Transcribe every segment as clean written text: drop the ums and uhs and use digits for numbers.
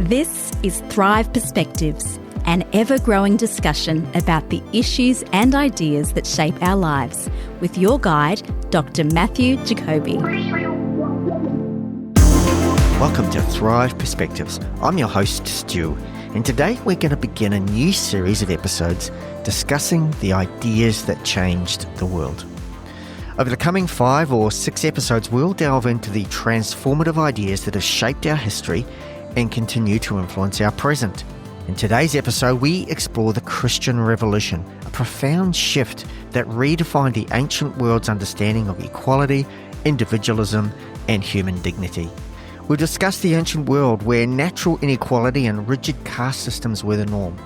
This is Thrive Perspectives, an ever-growing discussion about the issues and ideas that shape our lives, with your guide, Dr. Matthew Jacoby. Welcome to Thrive Perspectives. I'm your host, Stu, and today we're going to begin a new series of episodes discussing the ideas that changed the world. Over the coming 5 or 6 episodes, we'll delve into the transformative ideas that have shaped our history and continue to influence our present. In today's episode, we explore the Christian Revolution, a profound shift that redefined the ancient world's understanding of equality, individualism, and human dignity. We'll discuss the ancient world where natural inequality and rigid caste systems were the norm.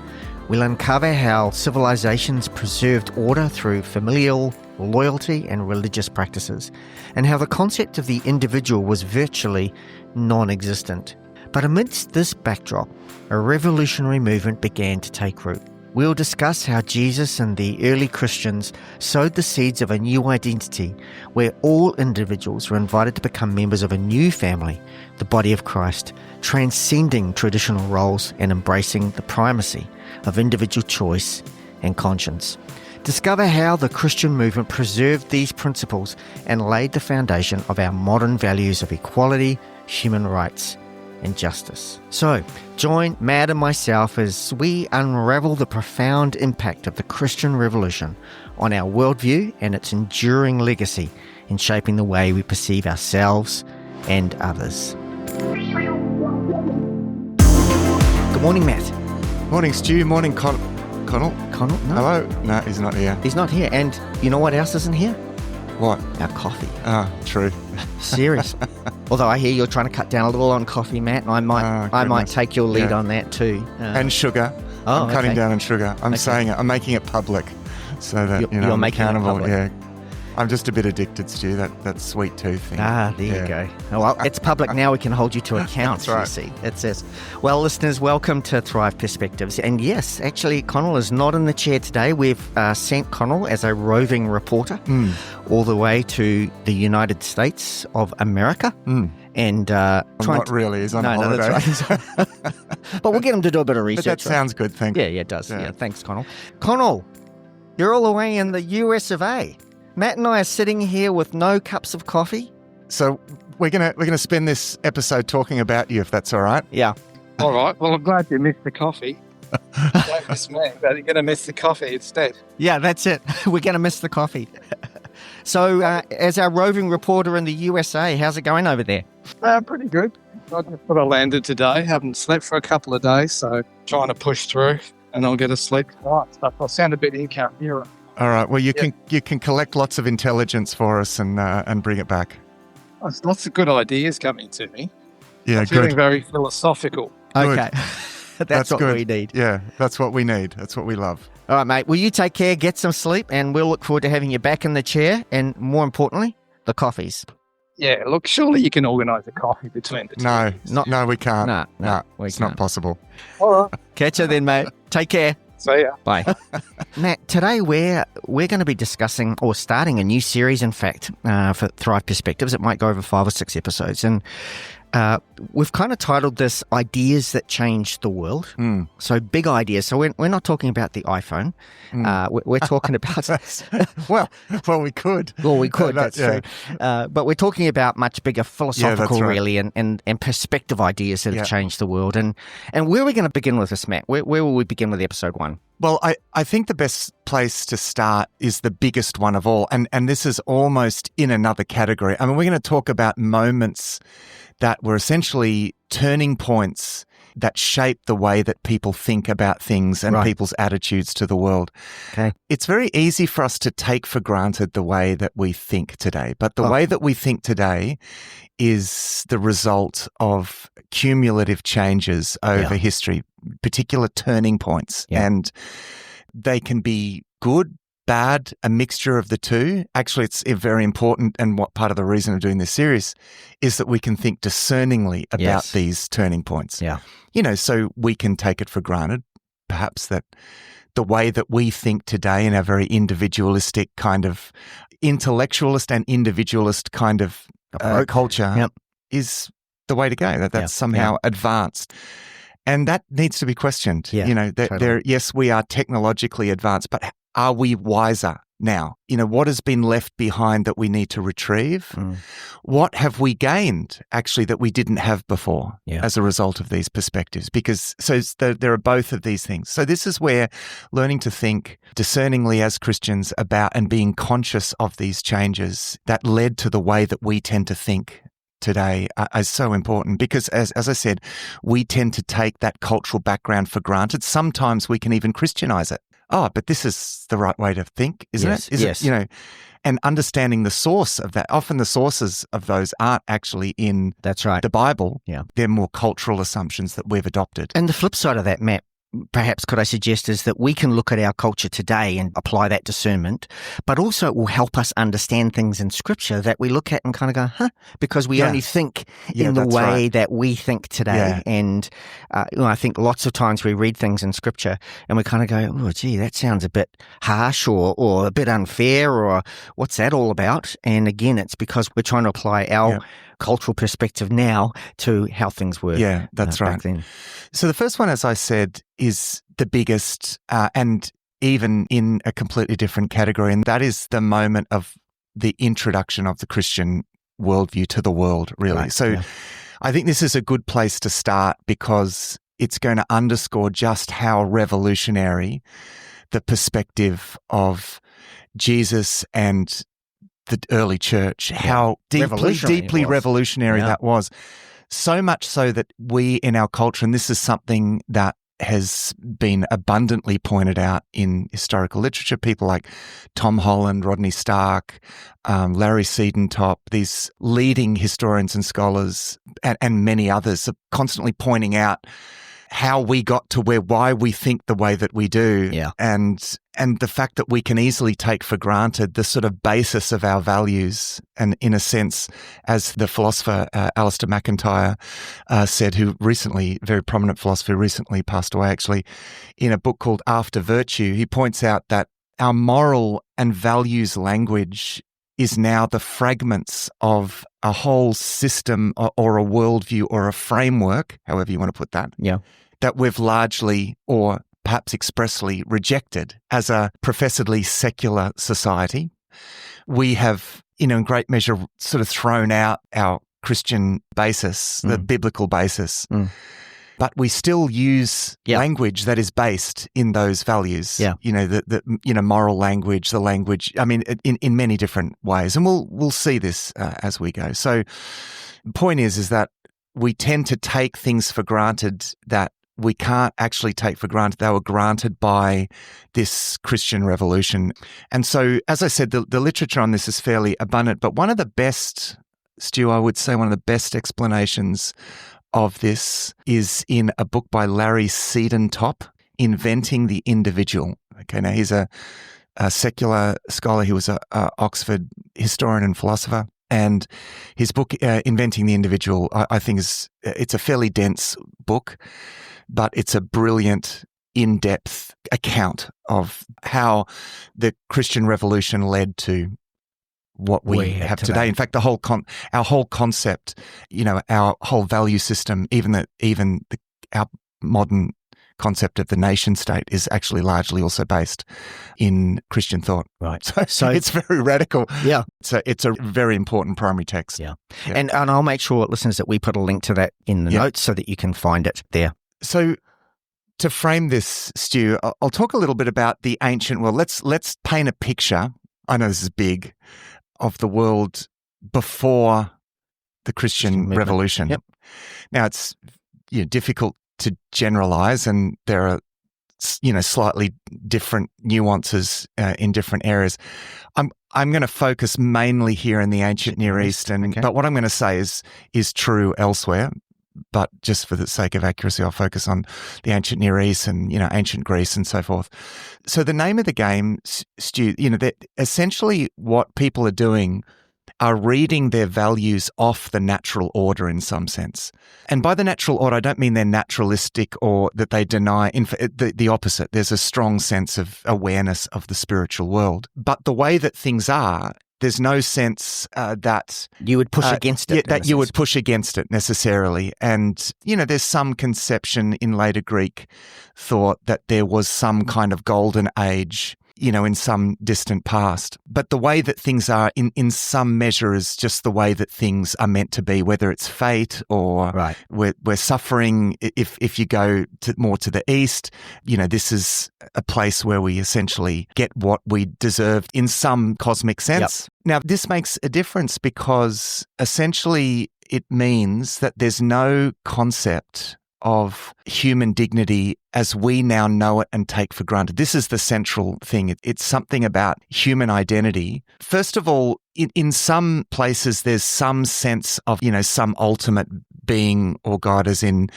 We'll uncover how civilizations preserved order through familial loyalty and religious practices, and how the concept of the individual was virtually non-existent. But amidst this backdrop, a revolutionary movement began to take root. We'll discuss how Jesus and the early Christians sowed the seeds of a new identity where all individuals were invited to become members of a new family, the body of Christ, transcending traditional roles and embracing the primacy of individual choice and conscience. Discover how the Christian movement preserved these principles and laid the foundation of our modern values of equality, human rights, and justice. So, join Matt and myself as we unravel the profound impact of the Christian Revolution on our worldview and its enduring legacy in shaping the way we perceive ourselves and others. Good morning, Matt. Morning, Stu. Morning, Connell? Connell? No. Hello? No, he's not here. He's not here. And you know what else isn't here? What? Our coffee. Ah, true. Seriously. Although I hear you're trying to cut down a little on coffee, Matt, and I might take your lead on that too. And sugar. I'm cutting down on sugar. I'm saying it. I'm making it public so that you're I'm making accountable. it public. Yeah. I'm just a bit addicted, Stu, that sweet tooth thing. There you go. Well, it's public now. We can hold you to account, That's right. You see. It says. Well, listeners, welcome to Thrive Perspectives. And yes, actually, Connell is not in the chair today. We've sent Connell as a roving reporter all the way to the United States of America. And I'm not really. He's on holiday. That's right. But we'll get him to do a bit of research. But that sounds good, thank you. Yeah, it does. Yeah, thanks, Connell. Connell, you're all the way in the US of A. Matt and I are sitting here with no cups of coffee. So we're gonna spend this episode talking about you, if that's all right. Yeah. All right. Well, I'm glad you missed the coffee. Don't miss me, but you're going to miss the coffee instead. Yeah, that's it. We're going to miss the coffee. So, as our roving reporter in the USA, how's it going over there? Pretty good. I just sort of landed today. Haven't slept for a couple of days, so trying to push through, and I'll get a sleep tonight. So I'll sound a bit incoherent. All right. Well, you can collect lots of intelligence for us and bring it back. There's lots of good ideas coming to me. Yeah, I'm feeling very philosophical. Okay. That's what good. we need. Yeah, that's what we need. That's what we love. All right, mate. Well, you take care, get some sleep, and we'll look forward to having you back in the chair, and more importantly, the coffees. Yeah, look, surely you can organise a coffee between the two. No, we can't. No, it's not possible. All right. Catch you then, mate. Take care. See ya. Bye. Matt, today we're going to be discussing or starting a new series, in fact, for Thrive Perspectives. It might go over 5 or 6 episodes. And we've kind of titled this Ideas That Changed the World. So big ideas. So we're not talking about the iPhone. We're talking about... well, we could. Well, we could, that's true. But we're talking about much bigger philosophical, really, and perspective ideas that have changed the world. And where are we going to begin with this, Matt? Where will we begin with episode 1? Well, I think the best place to start is the biggest one of all. And this is almost in another category. I mean, we're going to talk about moments that were essentially turning points that shape the way that people think about things and people's attitudes to the world. Okay. It's very easy for us to take for granted the way that we think today. But the way that we think today is the result of cumulative changes over history, particular turning points. Yeah. And they can be good, bad, a mixture of the two. Actually, it's very important, and what part of the reason of doing this series is that we can think discerningly about these turning points. Yeah. So we can take it for granted, perhaps, that the way that we think today in our very individualistic kind of intellectualist and individualist kind of culture is the way to go, that's somehow advanced. And that needs to be questioned. Yeah, totally. Yes, we are technologically advanced, but are we wiser now? What has been left behind that we need to retrieve? What have we gained actually that we didn't have before as a result of these perspectives? Because there are both of these things. So this is where learning to think discerningly as Christians about and being conscious of these changes that led to the way that we tend to think today is so important, because as I said, we tend to take that cultural background for granted. Sometimes we can even Christianize it. Oh, but this is the right way to think, isn't it? Yes. And understanding the source of that. Often the sources of those aren't actually in That's right. the Bible. Yeah. They're more cultural assumptions that we've adopted. And the flip side of that, Matt, perhaps could I suggest, is that we can look at our culture today and apply that discernment, but also it will help us understand things in Scripture that we look at and kind of go, because we only think in the way that we think today. Yeah. And I think lots of times we read things in Scripture and we kind of go, oh, gee, that sounds a bit harsh or a bit unfair, or what's that all about? And again, it's because we're trying to apply our cultural perspective now to how things were. Yeah, that's right. Back then. So the first one, as I said, is the biggest and even in a completely different category, and that is the moment of the introduction of the Christian worldview to the world, really. Right, so I think this is a good place to start, because it's going to underscore just how revolutionary the perspective of Jesus and the early church, how deeply revolutionary that was. So much so that we in our culture, and this is something that has been abundantly pointed out in historical literature, people like Tom Holland, Rodney Stark, Larry Siedentop, these leading historians and scholars, and many others are constantly pointing out how we got to why we think the way that we do, and the fact that we can easily take for granted the sort of basis of our values. And in a sense, as the philosopher Alistair MacIntyre said, who recently, very prominent philosopher, recently passed away actually, in a book called After Virtue, he points out that our moral and values language is now the fragments of a whole system or a worldview or a framework, however you want to put that, that we've largely or perhaps expressly rejected as a professedly secular society. We have, in great measure, sort of thrown out our Christian basis, the biblical basis. But we still use language that is based in those values. The moral language, the language. I mean, in many different ways, and we'll see this as we go. So, the point is that we tend to take things for granted that we can't actually take for granted. They were granted by this Christian revolution, and so, as I said, the literature on this is fairly abundant. But one of the best, Stu, I would say, one of the best explanations of this is in a book by Larry Siedentop, Inventing the Individual. Okay, now he's a secular scholar. He was a Oxford historian and philosopher. And his book, Inventing the Individual, I think it's a fairly dense book, but it's a brilliant, in-depth account of how the Christian Revolution led to what we have today. In fact, our whole concept, our whole value system, our modern concept of the nation state is actually largely also based in Christian thought. Right. So it's very radical. Yeah. So it's a very important primary text. Yeah. And I'll make sure, listeners, that we put a link to that in the notes so that you can find it there. So to frame this, Stu, I'll talk a little bit about the ancient world. Let's paint a picture. I know this is big, of the world before the Christian Revolution. Yep. Now, it's difficult to generalize, and there are slightly different nuances in different areas. I'm going to focus mainly here in the ancient Near East, but what I'm going to say is true elsewhere. But just for the sake of accuracy, I'll focus on the ancient Near East and, ancient Greece and so forth. So the name of the game, Stu, that essentially what people are doing are reading their values off the natural order in some sense. And by the natural order, I don't mean they're naturalistic or that they deny the opposite. There's a strong sense of awareness of the spiritual world. But the way that things are There's no sense that you would push against it. That you would push against it necessarily. And, there's some conception in later Greek thought that there was some kind of golden age, in some distant past. But the way that things are in some measure is just the way that things are meant to be, whether it's fate or we're suffering. If you go more to the east, this is a place where we essentially get what we deserved in some cosmic sense. Yep. Now, this makes a difference because essentially it means that there's no concept of human dignity as we now know it and take for granted. This is the central thing. It's something about human identity. First of all, in some places, there's some sense of, some ultimate being or God, as in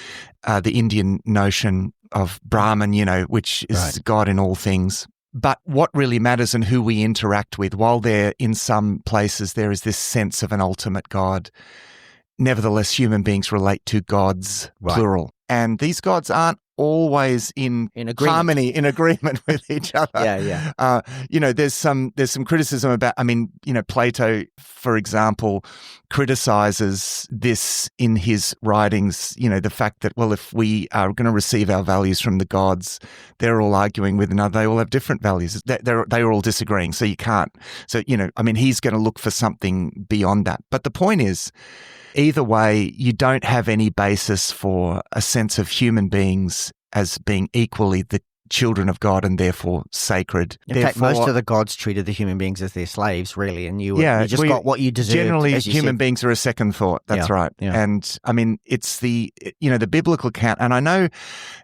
the Indian notion of Brahman, which is God in all things. But what really matters and who we interact with, while there in some places there is this sense of an ultimate God, nevertheless, human beings relate to gods, plural. And these gods aren't always in harmony, in agreement with each other. There's some criticism about, Plato, for example, criticizes this in his writings, the fact that, well, if we are going to receive our values from the gods, they're all arguing with another. They all have different values. They're all disagreeing. So you can't. So, he's going to look for something beyond that. But the point is, either way, you don't have any basis for a sense of human beings as being equally the children of God and therefore sacred. In fact, most of the gods treated the human beings as their slaves, really, and you just got what you deserved. Generally, human beings are a second thought. That's right. Yeah. And it's the biblical account. And I know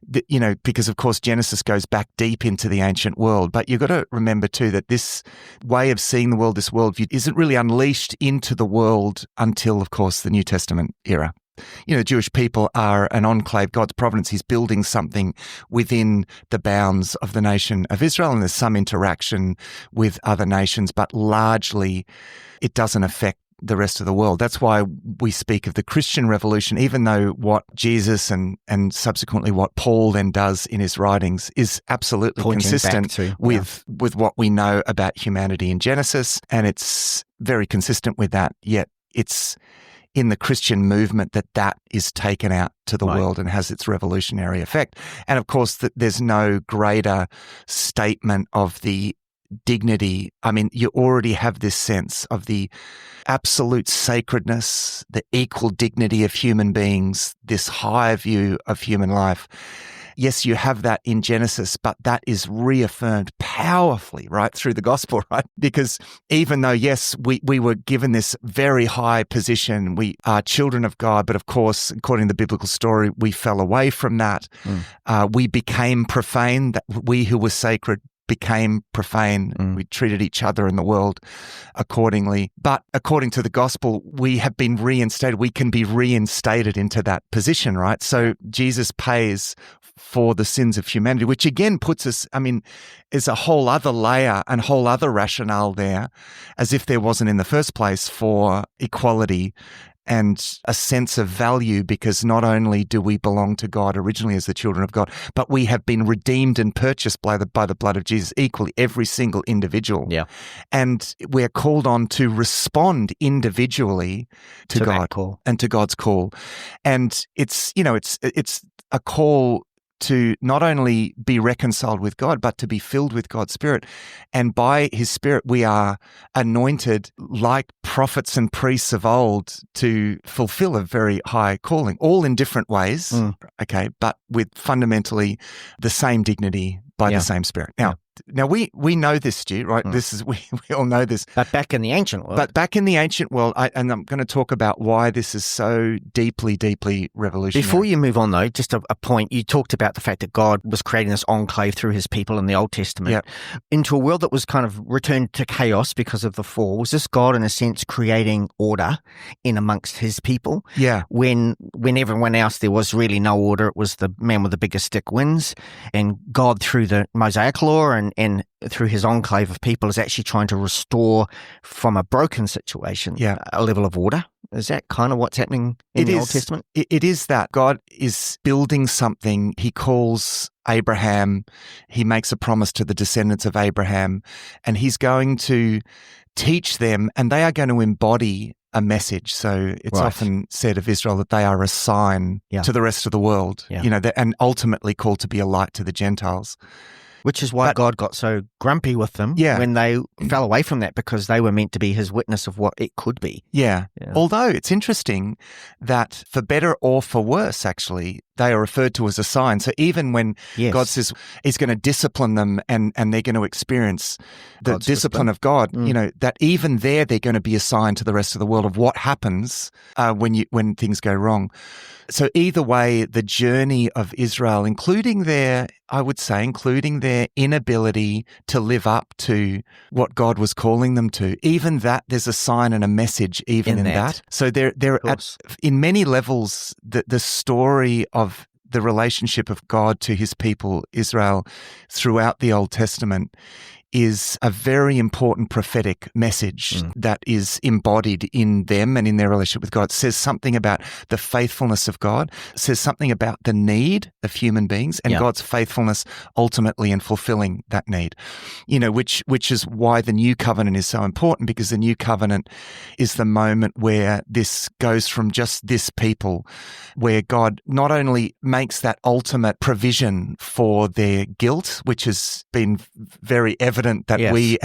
that, because of course Genesis goes back deep into the ancient world, but you've got to remember too that this way of seeing the world, this worldview, isn't really unleashed into the world until, of course, the New Testament era. Jewish people are an enclave. God's providence. He's building something within the bounds of the nation of Israel, and there's some interaction with other nations, but largely it doesn't affect the rest of the world. That's why we speak of the Christian revolution, even though what Jesus and subsequently what Paul then does in his writings is absolutely consistent with what we know about humanity in Genesis, and it's very consistent with that, yet it's in the Christian movement that is taken out to the world and has its revolutionary effect. And of course, there's no greater statement of the dignity. You already have this sense of the absolute sacredness, the equal dignity of human beings, this higher view of human life. Yes, you have that in Genesis, but that is reaffirmed powerfully, right, through the gospel, right? Because even though, yes, we were given this very high position, we are children of God, but of course, according to the biblical story, we fell away from that. We became profane, that we who were sacred became profane. We treated each other in the world accordingly. But according to the gospel, we have been reinstated. We can be reinstated into that position, right? So Jesus pays for the sins of humanity, which again puts us, is a whole other layer and whole other rationale there, as if there wasn't in the first place, for equality and a sense of value, because not only do we belong to God originally as the children of God, but we have been redeemed and purchased by the blood of Jesus equally, every single individual. Yeah. And we're called on to respond individually to God and to God's call. And it's a call to not only be reconciled with God, but to be filled with God's Spirit. And by His Spirit, we are anointed like prophets and priests of old to fulfill a very high calling, all in different ways, but with fundamentally the same dignity by the same Spirit. Now we know this, Stu, right? This is we all know this. But back in the ancient world. And I'm going to talk about why this is so deeply, deeply revolutionary. Before you move on, though, just a point. You talked about the fact that God was creating this enclave through His people in the Old Testament into a world that was kind of returned to chaos because of the fall. Was this God, in a sense, creating order in amongst His people? Yeah. When everyone else, there was really no order. It was the man with the biggest stick wins. And God, through the Mosaic Law and through His enclave of people, is actually trying to restore from a broken situation a level of order Is that kind of what's happening in the Old Testament? It is that. God is building something. He calls Abraham. He makes a promise to the descendants of Abraham, and he's going to teach them, and they are going to embody a message. So it's often said of Israel that they are a sign to the rest of the world, and ultimately called to be a light to the Gentiles. Which is why God got so grumpy with them when they fell away from that, because they were meant to be his witness of what it could be. Yeah. Although it's interesting that for better or for worse, actually, they are referred to as a sign. So even when God says he's going to discipline them and they're going to experience the God's discipline of God, that even there they're going to be a sign to the rest of the world of what happens when things go wrong. So either way, the journey of Israel, including their inability to live up to what God was calling them to, even that there's a sign and a message even in that. So they're in many levels, the story of the relationship of God to his people, Israel, throughout the Old Testament is a very important prophetic message that is embodied in them and in their relationship with God. It says something about the faithfulness of God. It says something about the need of human beings and God's faithfulness ultimately in fulfilling that need. Which is why the new covenant is so important, because the new covenant is the moment where this goes from just this people, where God not only makes that ultimate provision for their guilt, which has been very evident that we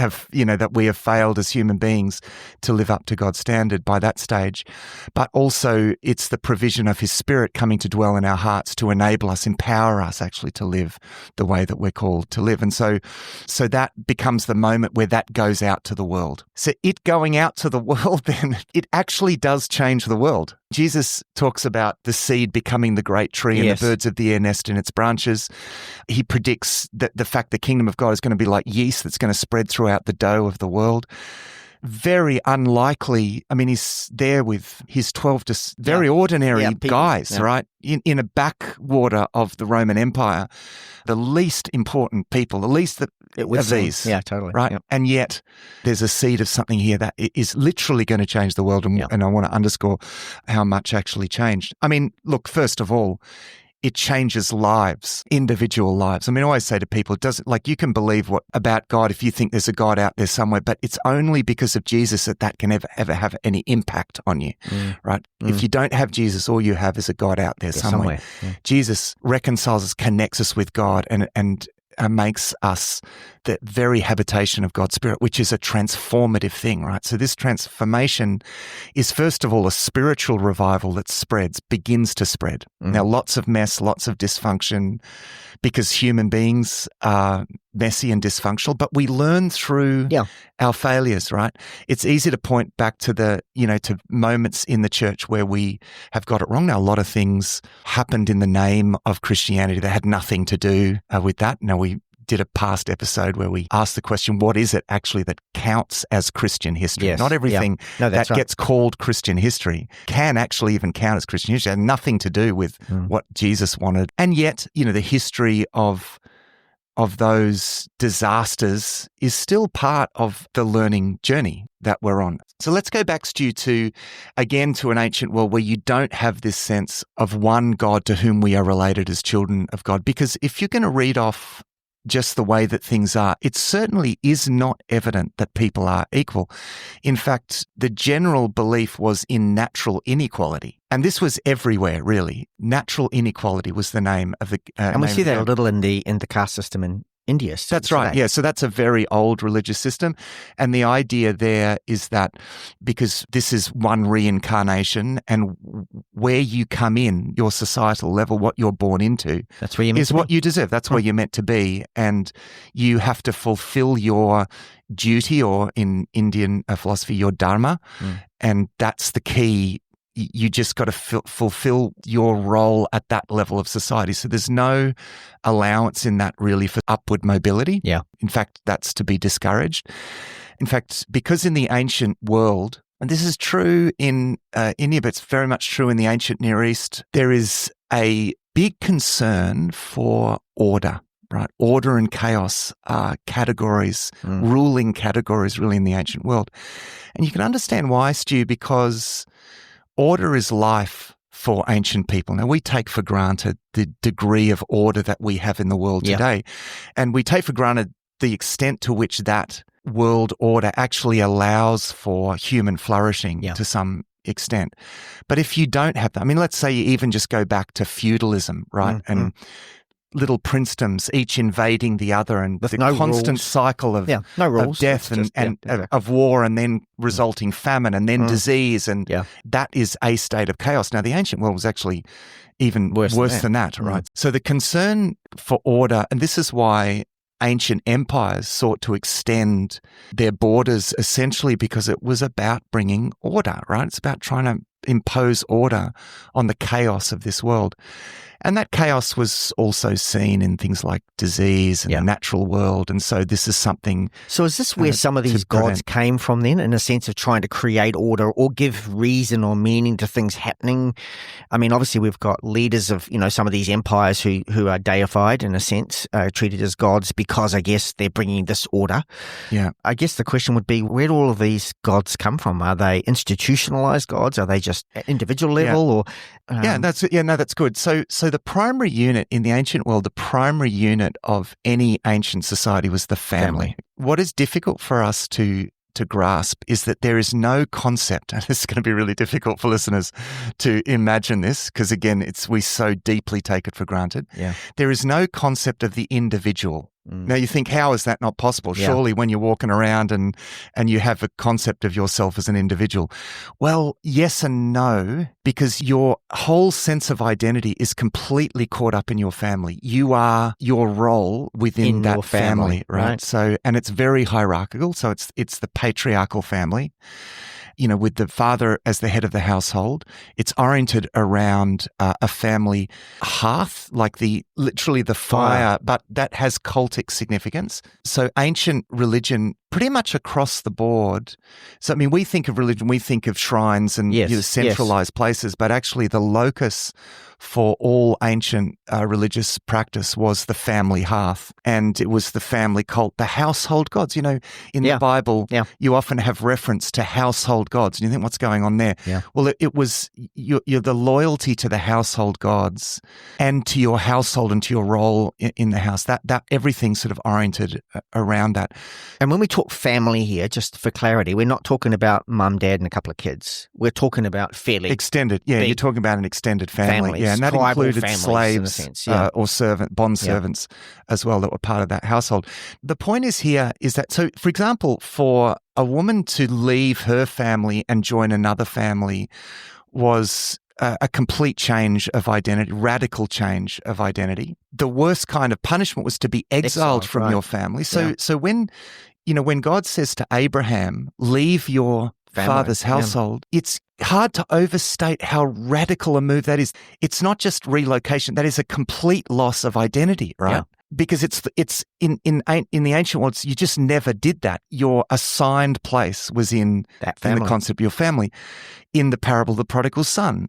have failed as human beings to live up to God's standard by that stage, but also it's the provision of his Spirit coming to dwell in our hearts to enable us, empower us actually to live the way that we're called to live. And so that becomes the moment where that goes out to the world. So it going out to the world, then it actually does change the world. Jesus talks about the seed becoming the great tree and the birds of the air nest in its branches. He predicts that the fact the kingdom of God is going to be like yeast that's going to spread throughout the dough of the world. Very unlikely. I mean, he's there with his 12 very ordinary guys, right? In a backwater of the Roman Empire, the least important people, the least of these. Yeah, totally. Right? Yep. And yet there's a seed of something here that is literally going to change the world. And I want to underscore how much actually changed. I mean, look, first of all, it changes lives, individual lives. I mean, I always say to people, you can believe about God if you think there's a God out there somewhere, but it's only because of Jesus that can ever have any impact on you, right? If you don't have Jesus, all you have is a God out there somewhere. Yeah. Jesus reconciles us, connects us with God, and makes us the very habitation of God's Spirit, which is a transformative thing, right? So this transformation is, first of all, a spiritual revival that begins to spread. Now, lots of mess, lots of dysfunction, because human beings are messy and dysfunctional, but we learn through our failures, right? It's easy to point back to to moments in the church where we have got it wrong. Now, a lot of things happened in the name of Christianity that had nothing to do with that. Now, we did a past episode where we asked the question, what is it actually that counts as Christian history? Yes. Not everything that gets called Christian history can actually even count as Christian history. It had nothing to do with what Jesus wanted. And yet, the history of those disasters is still part of the learning journey that we're on. So let's go back, Stu, to an ancient world where you don't have this sense of one God to whom we are related as children of God. Because if you're going to read off just the way that things are, it certainly is not evident that people are equal. In fact, the general belief was in natural inequality. And this was everywhere, really. Natural inequality was the name of the and we see that a little in the caste system in India. That's right. Yeah. So that's a very old religious system. And the idea there is that because this is one reincarnation, and where you come in, your societal level, what you're born into, that's where you're is what you deserve. That's where you're meant to be. And you have to fulfill your duty, or in Indian philosophy, your dharma. And that's the key. You just got to fulfill your role at that level of society. So there's no allowance in that really for upward mobility. Yeah. In fact, that's to be discouraged. In fact, because in the ancient world, and this is true in India, but it's very much true in the ancient Near East, there is a big concern for order. Right, order and chaos are categories, ruling categories really in the ancient world. And you can understand why, Stu, because order is life for ancient people. Now, we take for granted the degree of order that we have in the world today. And we take for granted the extent to which that world order actually allows for human flourishing to some extent. But if you don't have that, I mean, let's say you even just go back to feudalism, right? And little princedoms, each invading the other, and the constant cycle of death and of war, and then resulting famine, and then disease, and that is a state of chaos. Now, the ancient world was actually even worse than that, right? So the concern for order, and this is why ancient empires sought to extend their borders essentially because it was about bringing order, right? It's about trying to impose order on the chaos of this world. And that chaos was also seen in things like disease and the natural world. And so this is something. So is this where some of these gods came from then, in a sense of trying to create order or give reason or meaning to things happening? I mean, obviously we've got leaders of, some of these empires who are deified in a sense, treated as gods because I guess they're bringing this order. Yeah. I guess the question would be, where do all of these gods come from? Are they institutionalized gods? Are they just at individual level? Or that's good. So the primary unit in the ancient world, the primary unit of any ancient society was the family. What is difficult for us to grasp is that there is no concept, and this is going to be really difficult for listeners to imagine this because, again, we so deeply take it for granted. Yeah. There is no concept of the individual. Now you think, how is that not possible? Surely when you're walking around and you have a concept of yourself as an individual. Well, yes and no, because your whole sense of identity is completely caught up in your family. You are your role within that family, right? So, and it's very hierarchical. So it's the patriarchal family. With the father as the head of the household, it's oriented around a family hearth, like literally the fire, but that has cultic significance. So ancient religion, pretty much across the board. So, I mean, we think of religion, we think of shrines and centralized places, but actually the locus for all ancient religious practice was the family hearth, and it was the family cult, the household gods. In the Bible, you often have reference to household gods, and you think, what's going on there? Yeah. Well, it was you're the loyalty to the household gods and to your household and to your role in the house. That everything sort of oriented around that. And when we talk family here, just for clarity, we're not talking about mum, dad, and a couple of kids. We're talking about fairly extended. Yeah, you're talking about an extended family. Yeah, and that included slaves or bond servants as well that were part of that household. The point is that, so for example, for a woman to leave her family and join another family was a complete change of identity, radical change of identity. The worst kind of punishment was to be exiled from your family. So when God says to Abraham, leave your father's household, it's hard to overstate how radical a move that is. It's not just relocation; that is a complete loss of identity, right? Yeah. Because it's in the ancient world, you just never did that. Your assigned place was in the concept of your family. In the parable of the prodigal son,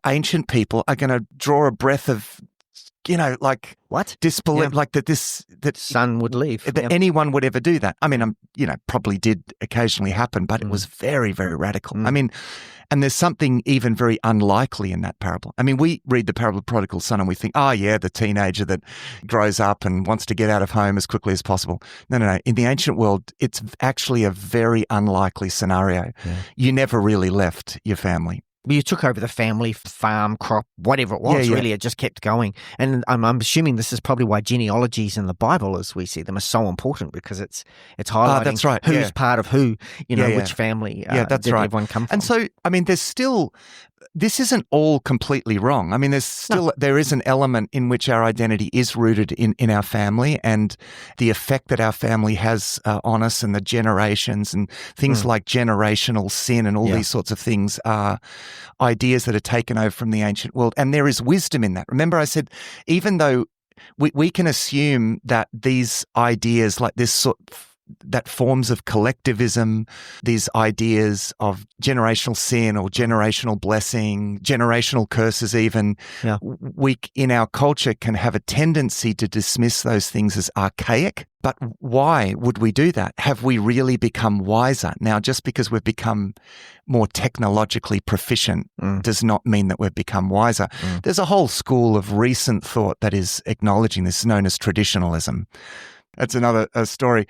ancient people are going to draw a breath of, what disbelief, like that son would leave, that anyone would ever do that. I mean, probably did occasionally happen, but it was very, very radical. I mean, and there's something even very unlikely in that parable. I mean, we read the parable of the prodigal son and we think, the teenager that grows up and wants to get out of home as quickly as possible. No. In the ancient world, it's actually a very unlikely scenario. Yeah. You never really left your family. You took over the family farm, crop, whatever it was, really. It just kept going. And I'm assuming this is probably why genealogies in the Bible, as we see them, are so important, because it's highlighting that's right. who's part of who, which family that's did right. everyone come from. And so, I mean, there's still, this isn't all completely wrong. I mean, there is an element in which our identity is rooted in our family, and the effect that our family has on us, and the generations, and things like generational sin and all these sorts of things are ideas that are taken over from the ancient world. And there is wisdom in that. Remember, I said, even though we can assume that these ideas, like this that forms of collectivism, these ideas of generational sin or generational blessing, generational curses even, we in our culture can have a tendency to dismiss those things as archaic. But why would we do that? Have we really become wiser? Now, just because we've become more technologically proficient does not mean that we've become wiser. There's a whole school of recent thought that is acknowledging this, known as traditionalism. That's another story.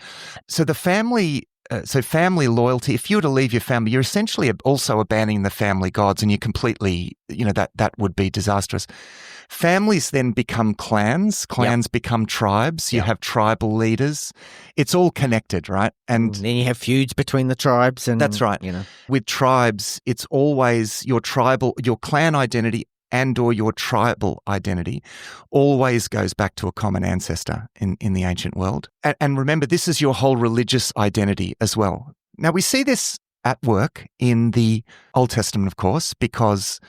So the family loyalty, if you were to leave your family, you're essentially also abandoning the family gods, and you completely, that would be disastrous. Families then become clans. Clans become tribes. You have tribal leaders. It's all connected, right? And then you have feuds between the tribes. And that's right. With tribes, it's always your clan identity and or your tribal identity always goes back to a common ancestor in the ancient world. And remember, this is your whole religious identity as well. Now, we see this at work in the Old Testament, of course, because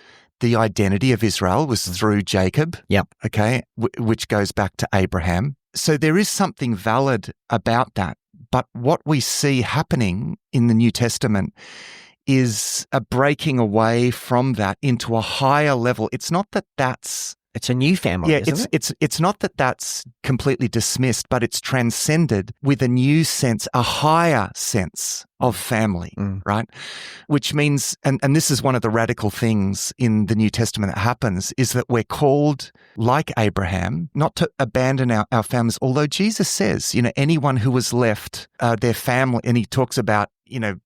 the identity of Israel was through Jacob, okay, which goes back to Abraham. So there is something valid about that. But what we see happening in the New Testament is a breaking away from that into a higher level. It's not that it's a new family, isn't it? It's not that that's completely dismissed, but it's transcended with a new sense, a higher sense of family, right? Which means, and this is one of the radical things in the New Testament that happens, is that we're called, like Abraham, not to abandon our families, although Jesus says, anyone who was left their family, and he talks about,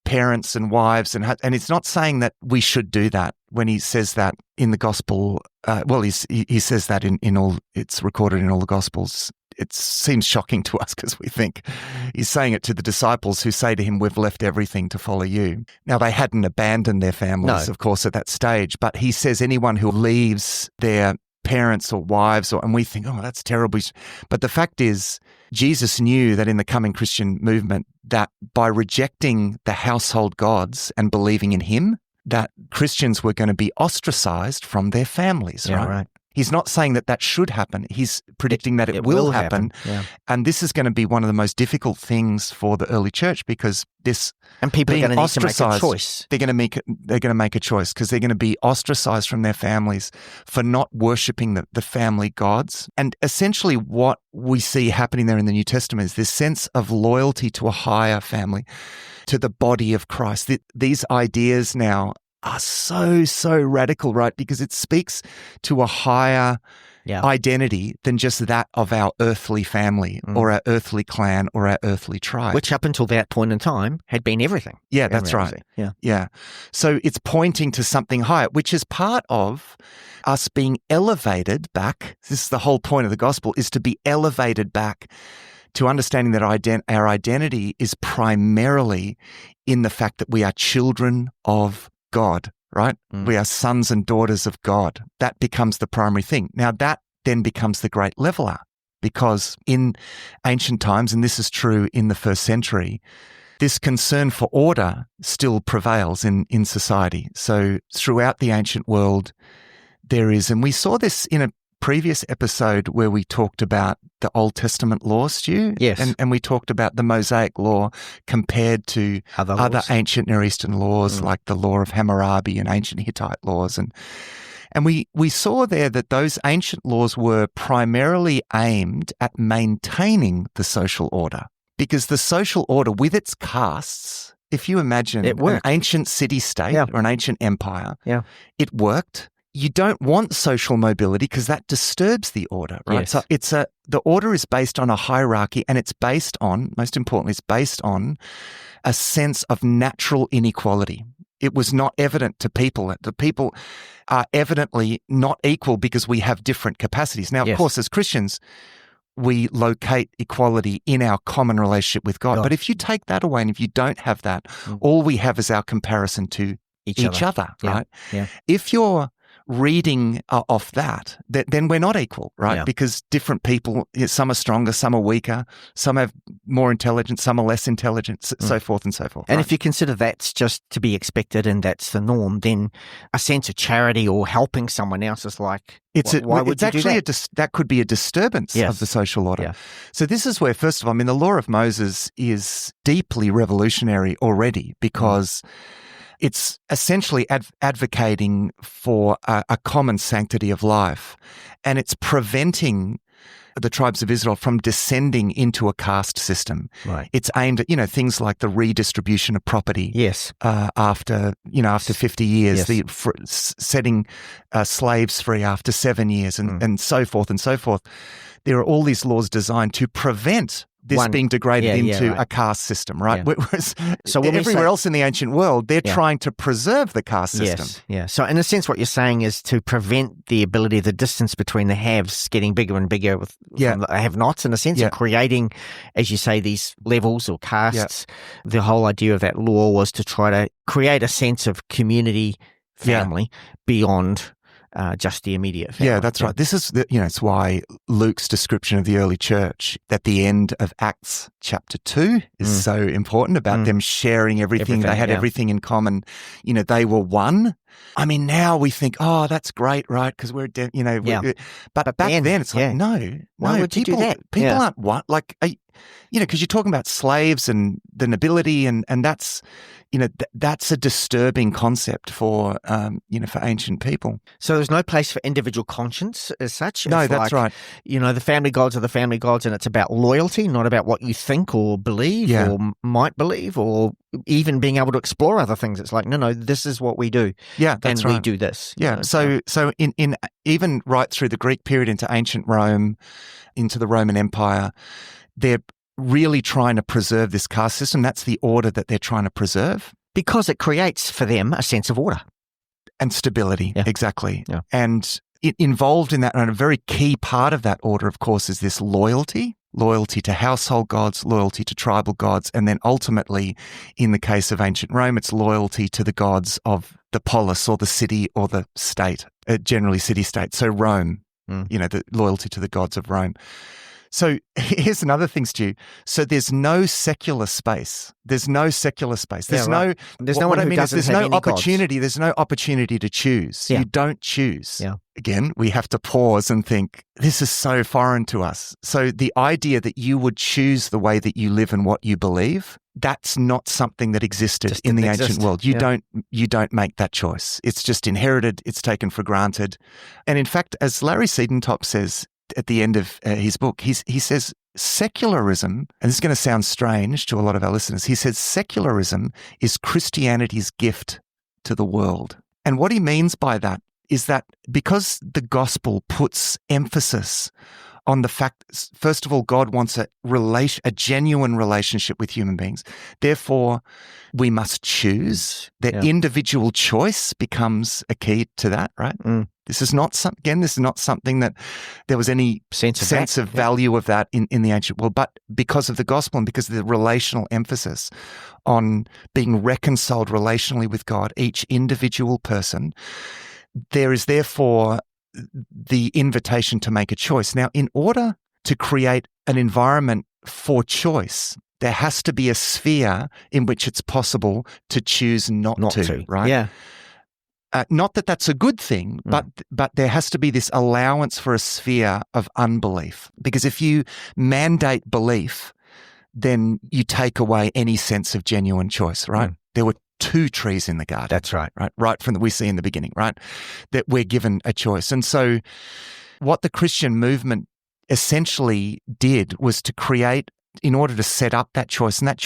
parents and wives, and it's not saying that we should do that when he says that in the gospel. He says that in all, it's recorded in all the gospels. It seems shocking to us because we think he's saying it to the disciples who say to him, we've left everything to follow you. Now, they hadn't abandoned their families, of course, at that stage, but he says anyone who leaves their parents or wives, and we think, oh, that's terrible. But the fact is, Jesus knew that in the coming Christian movement, that by rejecting the household gods and believing in him, that Christians were going to be ostracized from their families, right? He's not saying that should happen. He's predicting that it will happen. Yeah. And this is going to be one of the most difficult things for the early church, because and people are going to need to make a choice. They're going to make a choice because they're going to be ostracized from their families for not worshiping the family gods. And essentially what we see happening there in the New Testament is this sense of loyalty to a higher family, to the body of Christ. These ideas now are so radical, right? Because it speaks to a higher identity than just that of our earthly family or our earthly clan or our earthly tribe. Which up until that point in time had been everything. Yeah, that's right. Yeah. So it's pointing to something higher, which is part of us being elevated back. This is the whole point of the gospel, is to be elevated back to understanding that our identity is primarily in the fact that we are children of God, right? We are sons and daughters of God. That becomes the primary thing. Now, that then becomes the great leveler, because in ancient times, and this is true in the first century, this concern for order still prevails in society. So throughout the ancient world, there is, and we saw this in a previous episode where we talked about the Old Testament law, Stu. Yes. And we talked about the Mosaic law compared to other ancient Near Eastern laws like the law of Hammurabi and ancient Hittite laws. And we saw there that those ancient laws were primarily aimed at maintaining the social order, because the social order with its castes, if you imagine an ancient city-state or an ancient empire, it worked. You don't want social mobility because that disturbs the order, right? Yes. So the order is based on a hierarchy, and it's based on, most importantly, it's based on a sense of natural inequality. It was not evident to people. The people are evidently not equal because we have different capacities. Now, of course, as Christians, we locate equality in our common relationship with God. But if you take that away and if you don't have that, all we have is our comparison to each other, right? Yeah. If you're reading off that, then we're not equal, right? Yeah. Because different people, some are stronger, some are weaker, some have more intelligence, some are less intelligent, so forth and so forth. And right? if you consider that's just to be expected and that's the norm, then a sense of charity or helping someone else is like, why would you do that? That could be a disturbance of the social order. Yeah. So this is where, first of all, I mean, the law of Moses is deeply revolutionary already because it's essentially advocating for a common sanctity of life, and it's preventing the tribes of Israel from descending into a caste system. Right. It's aimed at, things like the redistribution of property. Yes. After 50 years, Yes. setting slaves free after 7 years and so forth and so forth. There are all these laws designed to prevent this being degraded into a caste system, right? Yeah. Whereas So everywhere else in the ancient world, they're trying to preserve the caste system. Yes, yeah. So in a sense, what you're saying is to prevent the ability, the distance between the haves getting bigger and bigger from the have-nots, in a sense, and creating, as you say, these levels or castes. Yeah. The whole idea of that law was to try to create a sense of community, family, beyond just the immediate family. Yeah, that's right. This is, it's why Luke's description of the early church at the end of Acts chapter 2 is so important about them sharing everything. They had everything in common. They were one. I mean, now we think, oh, that's great, right? Because we're, but back then it's like, no, why would you do that? People aren't what? Like, because you're talking about slaves and the nobility and that's, that's a disturbing concept for ancient people. So there's no place for individual conscience as such? No, that's right. The family gods are the family gods and it's about loyalty, not about what you think or believe or might believe or even being able to explore other things. It's like, no, this is what we do. Yeah, that's and right. we do this. Yeah, so in even right through the Greek period into ancient Rome, into the Roman Empire, they're really trying to preserve this caste system. That's the order that they're trying to preserve. Because it creates for them a sense of order. And stability, exactly. Yeah. And involved in that, and a very key part of that order, of course, is this loyalty to household gods, loyalty to tribal gods, and then ultimately, in the case of ancient Rome, it's loyalty to the gods of the polis or the city or the state, generally city-state. So Rome, the loyalty to the gods of Rome. So here's another thing, Stu. So there's no secular space. There's no right. There's no what one I who mean is doesn't there's have no any opportunity. gods. There's no opportunity to choose. Yeah. You don't choose. Yeah. Again, we have to pause and think, this is so foreign to us. So the idea that you would choose the way that you live and what you believe, that's not something that existed in the ancient world. You don't make that choice. It's just inherited. It's taken for granted. And in fact, as Larry Siedentop says at the end of his book, he says secularism, and this is going to sound strange to a lot of our listeners, he says secularism is Christianity's gift to the world. And what he means by that is that because the gospel puts emphasis on the fact, first of all, God wants a genuine relationship with human beings. Therefore, we must choose. That individual choice becomes a key to that, right? This is not something that there was any sense of value of that in the ancient world. But because of the gospel and because of the relational emphasis on being reconciled relationally with God, each individual person, there is therefore the invitation to make a choice. Now, in order to create an environment for choice, there has to be a sphere in which it's possible to choose not to, right? Yeah. Not that that's a good thing, but there has to be this allowance for a sphere of unbelief. Because if you mandate belief, then you take away any sense of genuine choice, right? There were 2 trees in the garden. That's right. Right from we see in the beginning, right? That we're given a choice. And so what the Christian movement essentially did was to create, in order to set up that choice. And that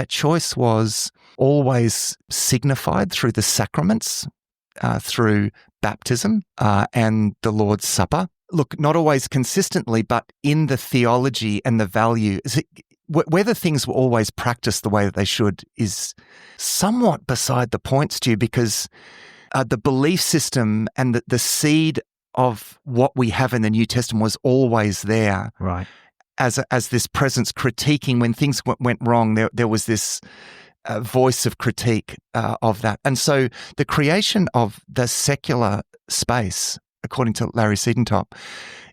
choice was always signified through the sacraments, through baptism and the Lord's Supper. Look, not always consistently, but in the theology and the value. Whether things were always practiced the way that they should is somewhat beside the point, Stu, because the belief system and the seed of what we have in the New Testament was always there. Right. As this presence critiquing when things went wrong, there was this voice of critique of that. And so the creation of the secular space, according to Larry Siedentop,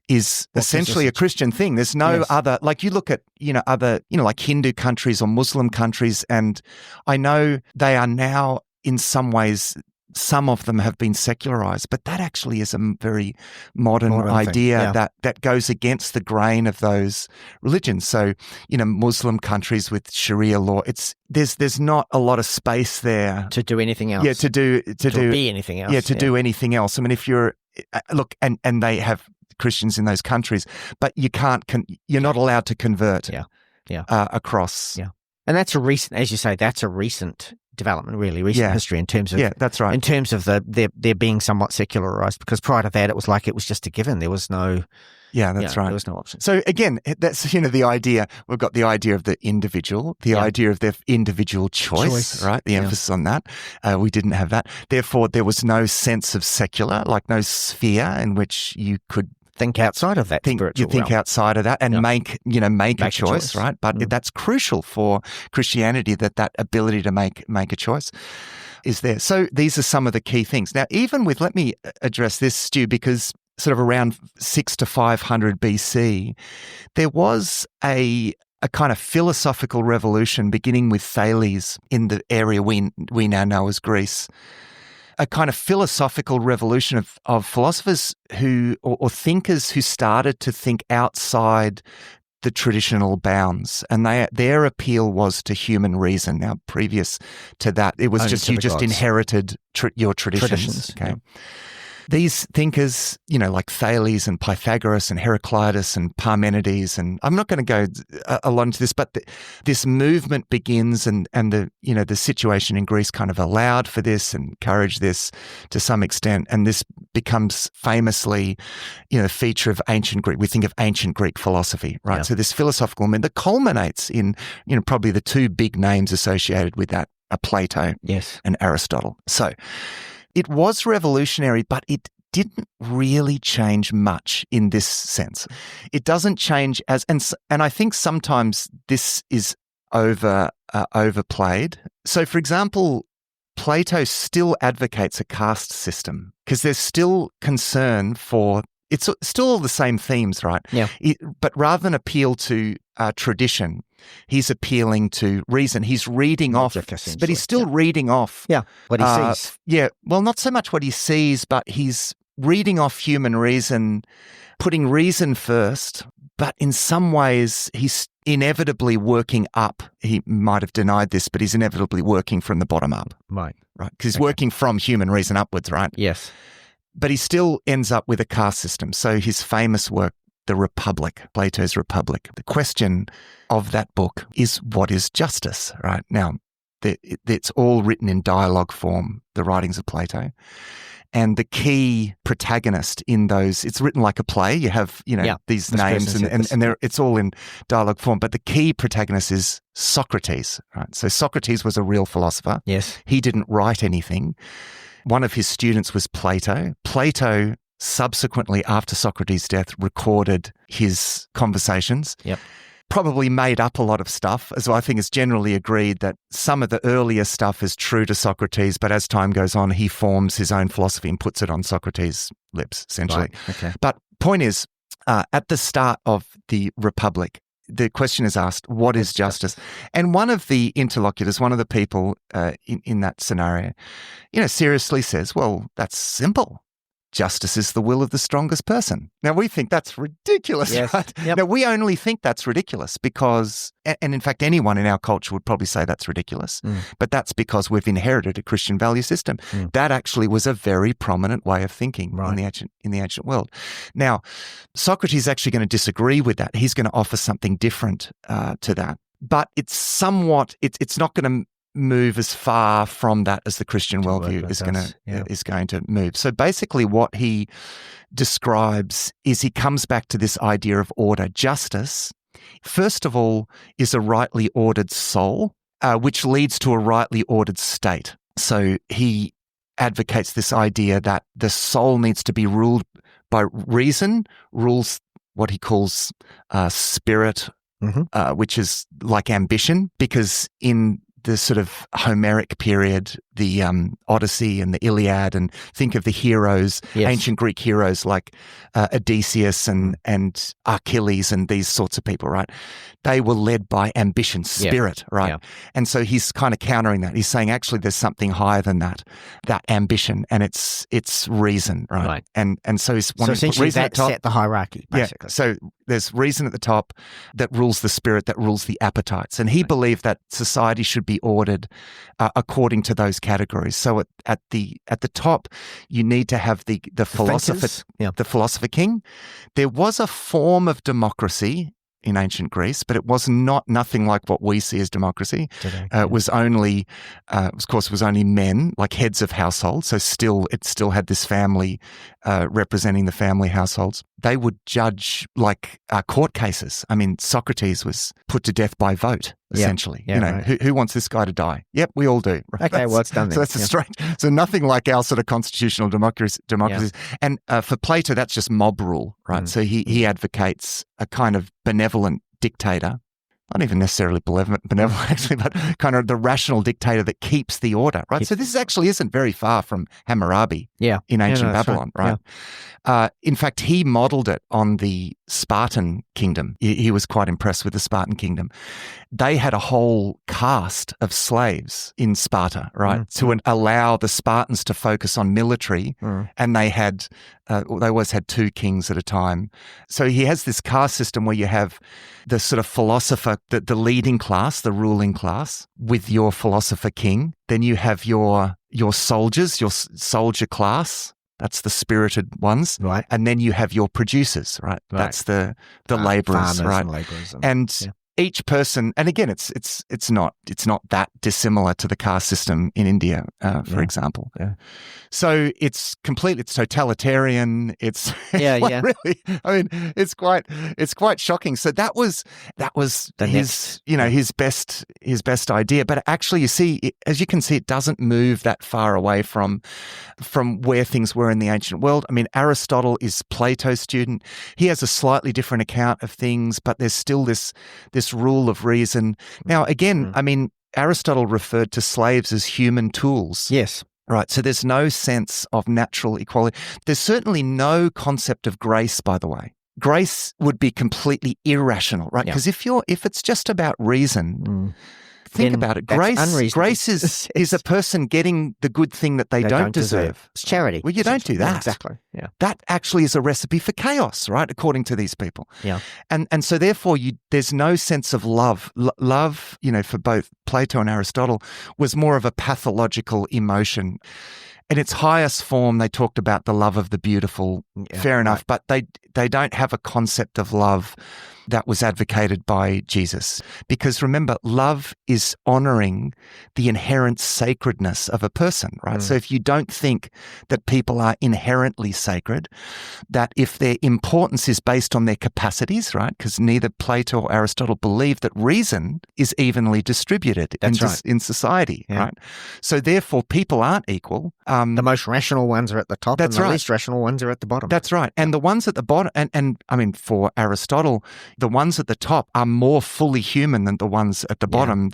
is essentially a Christian thing. There's no other, like you look at, like Hindu countries or Muslim countries, and I know they are now in some ways, some of them have been secularized, but that actually is a very modern idea that goes against the grain of those religions. So, Muslim countries with Sharia law, there's not a lot of space there to do anything else. Yeah, to be anything else. Yeah, to do anything else. I mean, if you're and they have Christians in those countries, but you're not allowed to convert. Across. Yeah, and that's a recent, as you say, development, really recent history in terms of that's right. In terms of they're being somewhat secularized, because prior to that it was just a given. There was no that's right. There was no option. So again, that's the idea. We've got the idea of the individual, the idea of their individual choice, right? The emphasis on that. We didn't have that. Therefore, there was no sense of secular, like no sphere in which you could think outside of that spiritual realm. Outside of that and make a choice, right? But that's crucial for Christianity, that ability to make a choice is there. So these are some of the key things. Now, even with, let me address this, Stu, because sort of around 600 to 500 BC, there was a kind of philosophical revolution beginning with Thales in the area we now know as Greece. A kind of philosophical revolution of philosophers or thinkers who started to think outside the traditional bounds, and their appeal was to human reason. Now, previous to that, it was you just inherited your traditions. Okay. These thinkers, like Thales and Pythagoras and Heraclitus and Parmenides, and I'm not going to go a lot into this, but this movement begins, and the situation in Greece kind of allowed for this and encouraged this to some extent, and this becomes famously, a feature of ancient Greek. We think of ancient Greek philosophy, right? Yeah. So this philosophical movement that culminates in, probably the two big names associated with that are Plato and Aristotle. So it was revolutionary, but it didn't really change much in this sense. It doesn't change and I think sometimes this is overplayed. So, for example, Plato still advocates a caste system because there's still concern for. It's still the same themes, right? Yeah. But rather than appeal to tradition, he's appealing to reason. He's reading off, but he's still reading off. Yeah, what he sees. Yeah, well, not so much what he sees, but he's reading off human reason, putting reason first, but in some ways he's inevitably working up. He might have denied this, but he's inevitably working from the bottom up. Right. Because he's working from human reason upwards, right? Yes. But he still ends up with a caste system. So his famous work, The Republic, Plato's Republic, the question of that book is, what is justice, right? Now, it's all written in dialogue form, the writings of Plato. And the key protagonist in those, it's written like a play. You have, these names and it's all in dialogue form. But the key protagonist is Socrates, right? So Socrates was a real philosopher. Yes. He didn't write anything. One of his students was Plato. Plato subsequently, after Socrates' death, recorded his conversations. Yep. Probably made up a lot of stuff, as I think it's generally agreed that some of the earlier stuff is true to Socrates, but as time goes on, he forms his own philosophy and puts it on Socrates' lips, essentially. Right. Okay. But point is, at the start of the Republic, the question is asked, what is justice? And one of the interlocutors, one of the people in that scenario, seriously says, well, that's simple. Justice is the will of the strongest person. Now, we think that's ridiculous, right? Yep. Now, we only think that's ridiculous because, and in fact, anyone in our culture would probably say that's ridiculous, but that's because we've inherited a Christian value system. That actually was a very prominent way of thinking in the ancient world. Now, Socrates is actually going to disagree with that. He's going to offer something different to that. But it's somewhat, it's not going to move as far from that as the Christian worldview is going to move. So basically what he describes is he comes back to this idea of order. Justice, first of all, is a rightly ordered soul, which leads to a rightly ordered state. So he advocates this idea that the soul needs to be ruled by reason, rules what he calls spirit, which is like ambition, because in the sort of Homeric period, the Odyssey and the Iliad, and think of the heroes, ancient Greek heroes like Odysseus and Achilles and these sorts of people, right? They were led by ambition, spirit, right? Yeah. And so he's kind of countering that. He's saying, actually, there's something higher than that ambition, and it's reason, right? And so he's wanting to put reason at the top. Set the hierarchy, basically. Yeah. So there's reason at the top that rules the spirit, that rules the appetites. And he believed that society should be ordered according to those categories. So at the top, you need to have the philosopher, the philosopher king. There was a form of democracy in ancient Greece, but it was nothing like what we see as democracy. Today, it was only, of course, it was only men, like heads of households. So it still had this family representing the family households. They would judge like court cases. I mean, Socrates was put to death by vote, essentially. Who wants this guy to die? Yep, we all do. Right? Okay, well, it's done then. So that's a strange. So nothing like our sort of constitutional democracies. And for Plato, that's just mob rule, right? So he advocates a kind of benevolent dictator. Not even necessarily benevolent, actually, but kind of the rational dictator that keeps the order, right? So this actually isn't very far from Hammurabi in ancient Babylon, right? In fact, he modeled it on the Spartan kingdom. He was quite impressed with the Spartan kingdom. They had a whole caste of slaves in Sparta, right, to allow the Spartans to focus on military, and they always had two kings at a time. So he has this caste system where you have the sort of philosopher, the leading class, the ruling class, with your philosopher king. Then you have your soldiers, your soldier class. That's the spirited ones, right? And then you have your producers, right? That's the laborers, right? And laborers and each person, and again, it's not that dissimilar to the caste system in India, for example. Yeah. So it's totalitarian. It's really, I mean, it's quite shocking. So that was his best idea. But actually, you see, as you can see, it doesn't move that far away from where things were in the ancient world. I mean, Aristotle is Plato's student. He has a slightly different account of things, but there's still this rule of reason. Now, again, I mean, Aristotle referred to slaves as human tools. Yes. Right. So there's no sense of natural equality. There's certainly no concept of grace, by the way. Grace would be completely irrational, right? Because if it's just about reason, think about it. Grace is a person getting the good thing that they don't deserve. It's charity. Well, you don't do that. Exactly. Yeah. That actually is a recipe for chaos, right? According to these people. Yeah. And so therefore there's no sense of love. Love, for both Plato and Aristotle was more of a pathological emotion. In its highest form, they talked about the love of the beautiful. Fair enough. But they don't have a concept of love that was advocated by Jesus. Because remember, love is honoring the inherent sacredness of a person, right? So if you don't think that people are inherently sacred, that if their importance is based on their capacities, right? Because neither Plato or Aristotle believed that reason is evenly distributed in society, right? So therefore, people aren't equal. The most rational ones are at the top, and the least rational ones are at the bottom. That's right. And the ones at the bottom, and I mean, for Aristotle, the ones at the top are more fully human than the ones at the bottom.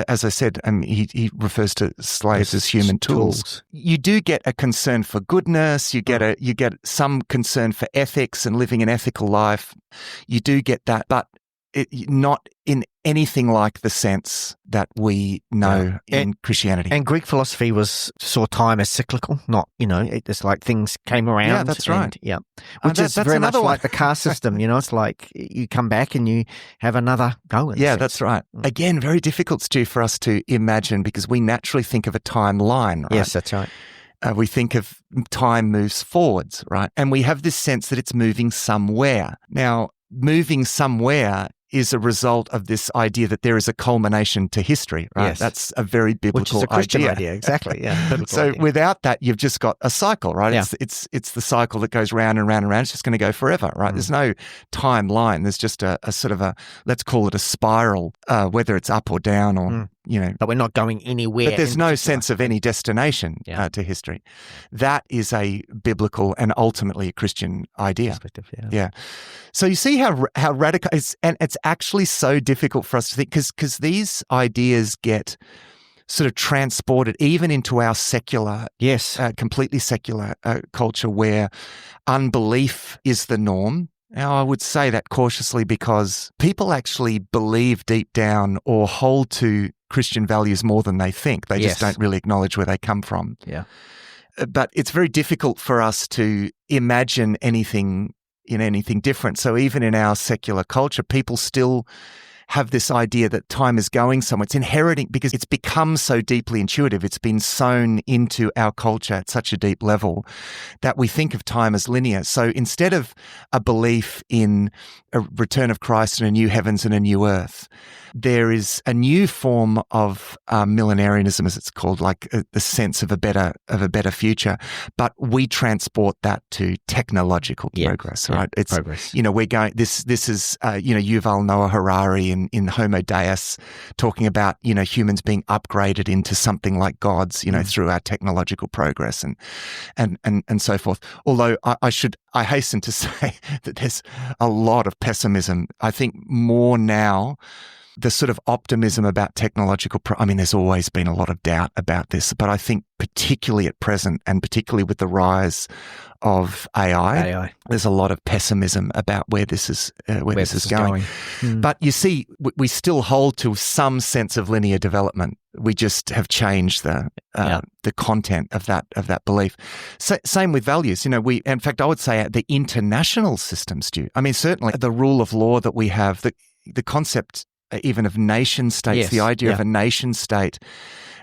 As I said, he refers to slaves as human tools. You do get a concern for goodness. You get some concern for ethics and living an ethical life. You do get that, but not in anything like the sense that we know in Christianity. And Greek philosophy saw time as cyclical, not, it's like things came around. Yeah, that's right. Which is very much like the caste system, it's like you come back and you have another go. That's right. Again, very difficult, Stu, for us to imagine because we naturally think of a timeline, right? Yes, that's right. We think of time moves forwards, right? And we have this sense that it's moving somewhere. Now, moving somewhere is a result of this idea that there is a culmination to history, right? Yes. That's a very biblical idea. Which is a Christian idea, exactly. Yeah. So without that, you've just got a cycle, right? Yeah. It's the cycle that goes round and round and round. It's just going to go forever, right? There's no timeline. There's just a sort of let's call it a spiral, whether it's up or down or, But we're not going anywhere. But there's no sense of any destination to history. That is a biblical and ultimately a Christian idea. Perspective, yeah. So you see how radical and it's actually so difficult for us to think because these ideas get sort of transported even into our secular, completely secular culture where unbelief is the norm. Now, I would say that cautiously because people actually believe deep down or hold to Christian values more than they think. They just don't really acknowledge where they come from. Yeah. But it's very difficult for us to imagine anything different. So even in our secular culture, people still have this idea that time is going somewhere. It's inheriting because it's become so deeply intuitive. It's been sown into our culture at such a deep level that we think of time as linear. So instead of a belief in a return of Christ and a new heavens and a new earth, there is a new form of millenarianism, as it's called, like the sense of a better future. But we transport that to technological progress, right? It's progress. We're going. This is Yuval Noah Harari in Homo Deus talking about humans being upgraded into something like gods, through our technological progress and so forth. Although I hasten to say that there's a lot of pessimism. I think more now. The sort of optimism about technological, there's always been a lot of doubt about this, but I think particularly at present and particularly with the rise of AI. There's a lot of pessimism about where this is going. But you see, we still hold to some sense of linear development. We just have changed the content of that belief. Same with values. In fact, I would say the international systems do. Certainly the rule of law that we have, the concept even of nation states, the idea of a nation state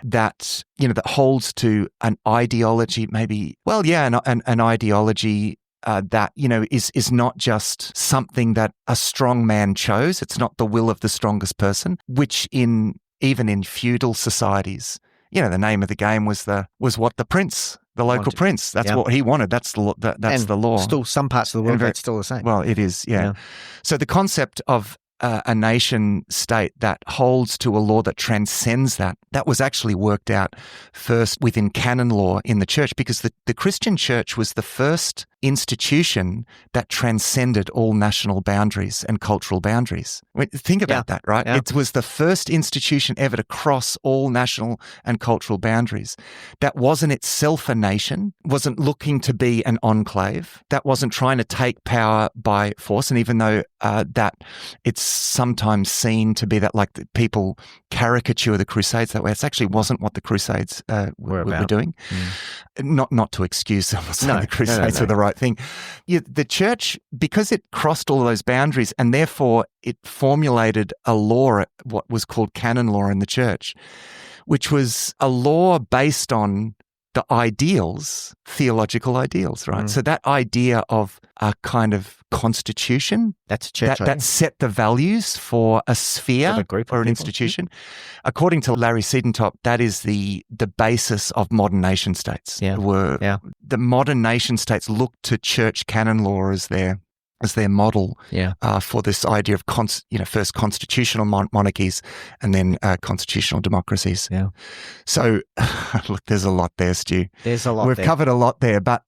that that holds to an ideology, an ideology that is not just something that a strong man chose. It's not the will of the strongest person, which even in feudal societies, the name of the game was what the prince. The local prince. That's what he wanted. That's the law. Still, some parts of the world, that's still the same. Well, it is, yeah. So the concept of a nation state that holds to a law that transcends that was actually worked out first within canon law in the church, because the Christian church was the first institution that transcended all national boundaries and cultural boundaries. Think about that, right? Yeah. It was the first institution ever to cross all national and cultural boundaries. That wasn't itself a nation, wasn't looking to be an enclave, that wasn't trying to take power by force. And even though that it's sometimes seen to be that, like, people caricature the Crusades that way, it actually wasn't what the Crusades were doing. Not to excuse them or saying the Crusades were the right thing. The church, because it crossed all of those boundaries and therefore it formulated a law, what was called canon law in the church, which was a law based on the ideals, theological ideals, right? So that idea of a kind of constitution that's church, that set the values for a sphere or an institution. According to Larry Siedentop, that is the basis of modern nation states. The modern nation states look to church canon law as their model for this idea of first constitutional monarchies and then constitutional democracies. Yeah. So, look, there's a lot there, Stu. There's a lot. We've covered a lot there, but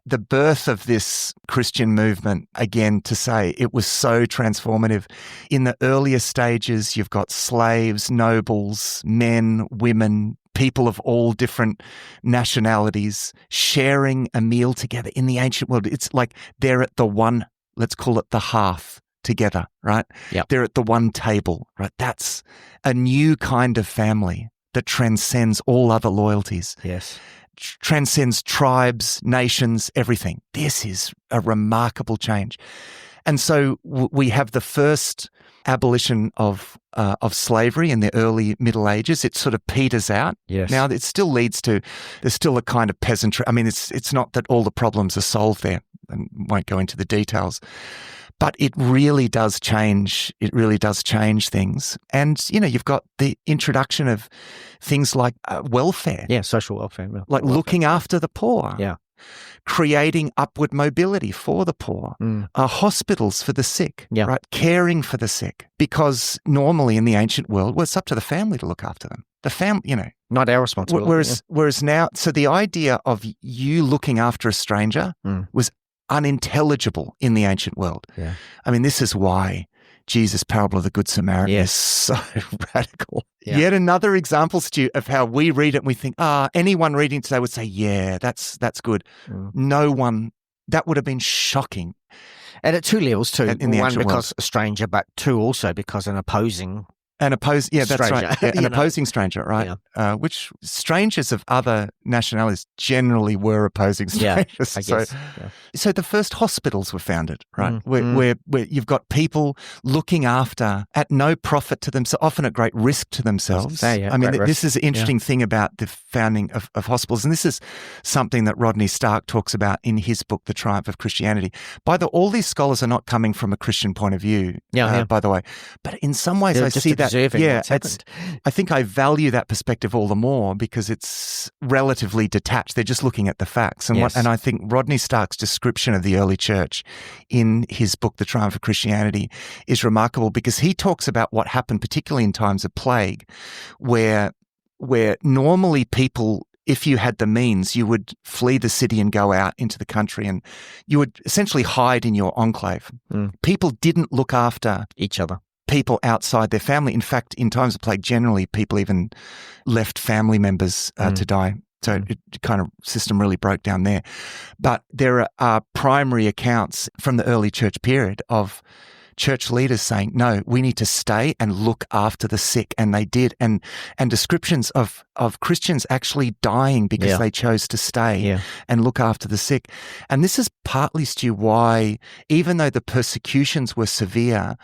the birth of this Christian movement, again, to say it was so transformative. In the earlier stages, you've got slaves, nobles, men, women, people of all different nationalities sharing a meal together in the ancient world. It's like they're at the one, let's call it the hearth together, right? Yep. They're at the one table, right? That's a new kind of family that transcends all other loyalties. Yes. Transcends tribes, nations, everything. This is a remarkable change. And so we have the first abolition of slavery in the early Middle Ages. It sort of peters out. Yes. Now it still leads to, there's still a kind of peasantry. I mean, it's not that all the problems are solved there, and won't go into the details, but it really does change. It really does change things. And, you've got the introduction of things like welfare. Yeah, social welfare. Looking after the poor. Yeah. Creating upward mobility for the poor, hospitals for the sick, right? Caring for the sick. Because normally in the ancient world, it's up to the family to look after them. The family, not our responsibility. Whereas now, so the idea of you looking after a stranger was unintelligible in the ancient world. Yeah. I mean, this is why Jesus' parable of the Good Samaritan is so radical. Yeah. Yet another example, Stu, of how we read it and we think, anyone reading today would say, yeah, that's good. No one, that would have been shocking. And at two levels too. In the one, actual because a stranger, but two, also because an opposing that's right. Yeah, an opposing stranger, right? Yeah. Which strangers of other nationalities generally were opposing strangers. I guess. So the first hospitals were founded, right? Where you've got people looking after at no profit to themselves, often at great risk to themselves. I mean, this is an interesting thing about the founding of hospitals, and this is something that Rodney Stark talks about in his book, The Triumph of Christianity. All these scholars are not coming from a Christian point of view, by the way, but in some ways I see that. I think I value that perspective all the more because it's relatively detached. They're just looking at the facts. And I think Rodney Stark's description of the early church in his book, The Triumph of Christianity, is remarkable because he talks about what happened, particularly in times of plague, where normally people, if you had the means, you would flee the city and go out into the country and you would essentially hide in your enclave. People didn't look after each other. People outside their family. In fact, in times of plague, generally people even left family members to die. So it kind of system really broke down there. But there are primary accounts from the early church period of church leaders saying, no, we need to stay and look after the sick. And they did. And descriptions of Christians actually dying because they chose to stay and look after the sick. And this is partly, Stu, why, even though the persecutions were severe,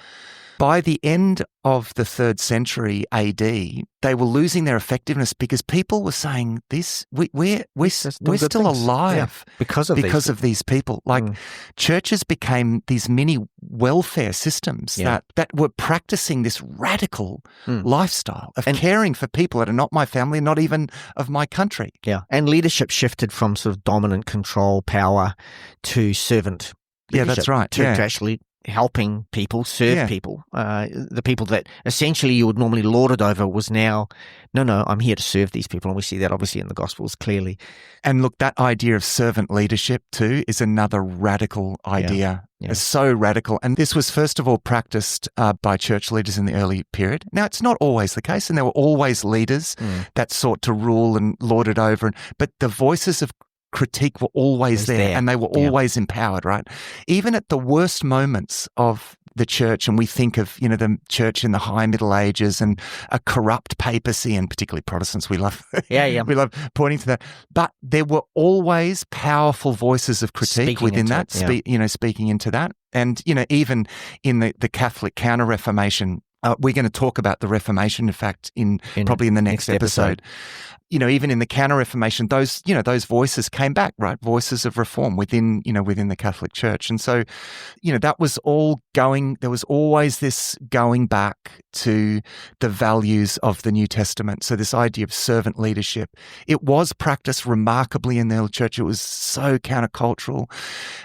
by the end of the 3rd century AD, they were losing their effectiveness because people were saying, we're still alive because of these people. Like churches became these mini welfare systems that were practicing this radical lifestyle of caring for people that are not my family, not even of my country. Yeah, and leadership shifted from sort of dominant control power to servant leadership. Yeah, that's right. To actually helping people, serve people. The people that essentially you would normally lord it over was now, no, I'm here to serve these people. And we see that obviously in the Gospels clearly. And look, that idea of servant leadership too is another radical idea. It's so radical. And this was first of all practiced by church leaders in the early period. Now, it's not always the case, and there were always leaders that sought to rule and lord it over. But the voices of critique were always there and they were always empowered, right? Even at the worst moments of the church, and we think of, the church in the high Middle Ages and a corrupt papacy, and particularly Protestants, we love we love pointing to that. But there were always powerful voices of critique within that, speaking into that. And, even in the Catholic Counter-Reformation, we're going to talk about the Reformation, in fact, probably in the next episode. Even in the Counter-Reformation, those voices came back, right? Voices of reform within the Catholic Church. And so, that was all going, there was always this going back to the values of the New Testament. So this idea of servant leadership, it was practiced remarkably in the early church. It was so countercultural.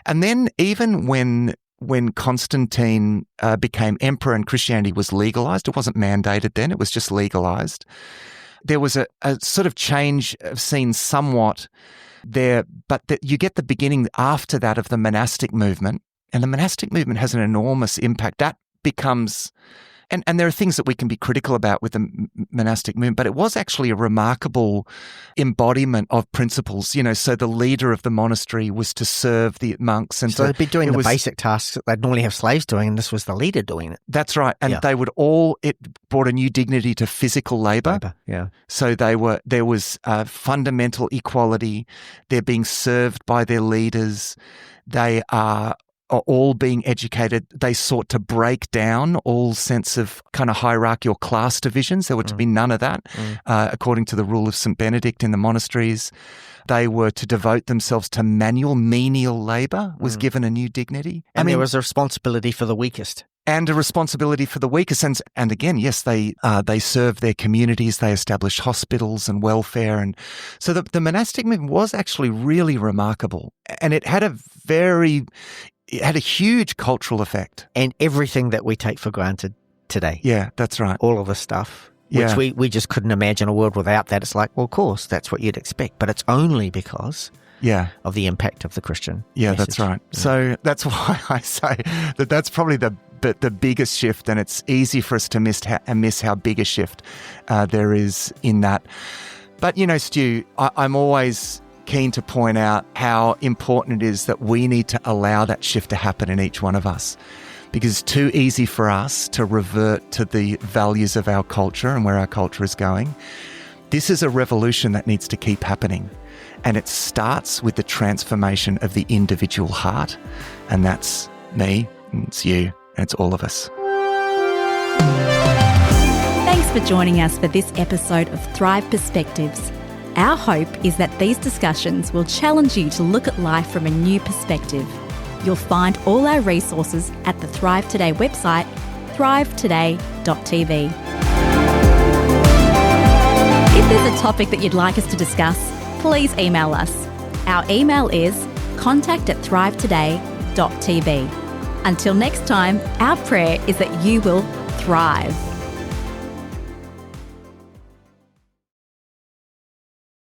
And then even when Constantine became emperor and Christianity was legalized, it wasn't mandated then, it was just legalized. There was a sort of change of scene somewhat there, but you get the beginning after that of the monastic movement, and the monastic movement has an enormous impact. That becomes, and there are things that we can be critical about with the monastic movement, but it was actually a remarkable embodiment of principles. So the leader of the monastery was to serve the monks, and so they'd be doing the basic tasks that they'd normally have slaves doing, and this was the leader doing it. That's right, and they would it brought a new dignity to physical labor. So there was fundamental equality. They're being served by their leaders. They are all being educated. They sought to break down all sense of kind of hierarchical class divisions. There were to be none of that, according to the rule of St. Benedict in the monasteries. They were to devote themselves to menial labor, was given a new dignity. And there was a responsibility for the weakest. And a responsibility for the weakest. And again, yes, they served their communities. They established hospitals and welfare. And so the monastic movement was actually really remarkable. And it had a huge cultural effect. And everything that we take for granted today. Yeah, that's right. All of the stuff, which we just couldn't imagine a world without that. It's like, well, of course, that's what you'd expect. But it's only because of the impact of the Christian message. That's right. So that's why I say that's probably the the biggest shift, and it's easy for us to miss how big a shift there is in that. But, Stu, I'm always keen to point out how important it is that we need to allow that shift to happen in each one of us, because it's too easy for us to revert to the values of our culture and where our culture is going. This is a revolution that needs to keep happening, and it starts with the transformation of the individual heart, and that's me, and it's you, and it's all of us. Thanks for joining us for this episode of Thrive Perspectives. Our hope is that these discussions will challenge you to look at life from a new perspective. You'll find all our resources at the Thrive Today website, thrivetoday.tv. If there's a topic that you'd like us to discuss, please email us. Our email is contact@thrivetoday.tv. Until next time, our prayer is that you will thrive.